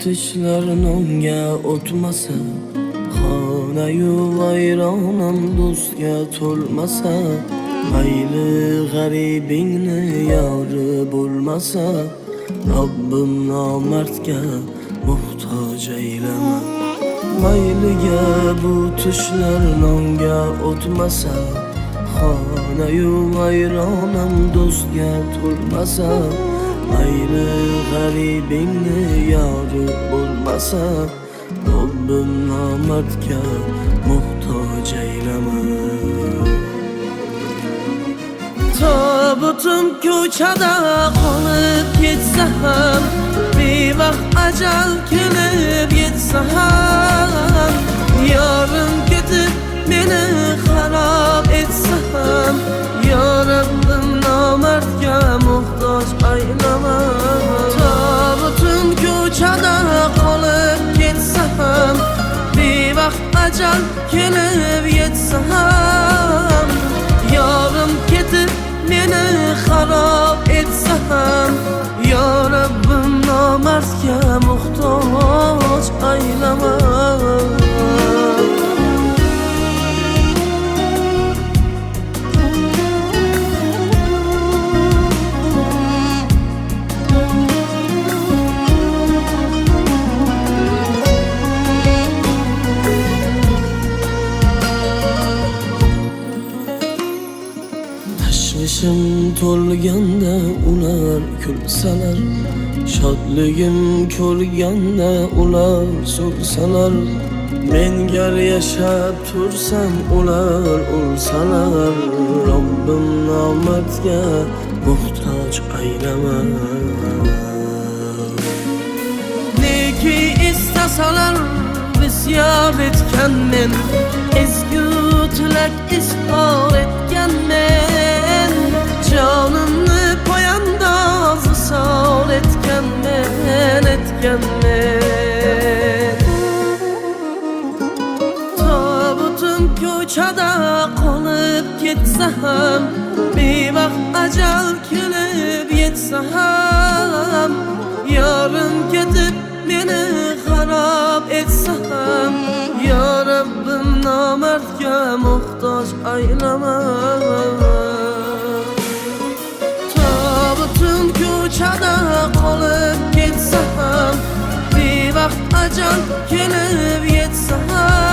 tishlar nonga o'tmasa, xonayu vayronam do'stga to'lmasa, mayli g'aribingni yori bo'lmasa, Robbim nomardga muhtoj aylama. Mayliga bu tishlar nonga o'tmasa, xonayu vayronam do'stga to'lmasa, mayli g'aribingni yori bo'lmasa, Robbim nomardga muhtoj aylama. Tobutim ko'chada qolib ketsa ham, bevaqt ajal kelib yetsa ham, yorim ketib meni xarob etsa ham, yo Rabbim nomardga muhtoj aylama. Tobutim ko'chada qolib ketsa ham, bevaqt ajal kelib yetsa ham, yorim ketib meni xarob etsa ham, yo Rabbim nomardga muhtoj aylama. Tashvishim to'lganda ular kulsalar, shodligim ko'rganda ular so'ksalar, men gar yashab tursam ular o'lsalar, Robbim nomardga muhtoj aylama. Neki istasalar bisyon etgan men, ezgu tilak izhor etgan men, jonimni poyandoz visol etgan men, Tobutim ko'chada qolib ketsa ham, bevaqt ajal kelib yetsa ham, yorim ketib meni xarob etsa ham, yo Rabbim nomardga muhtoj aylama. Tobutim ko'chada qolib ketsa ham, bevaqt ajal kelib yetsa ham,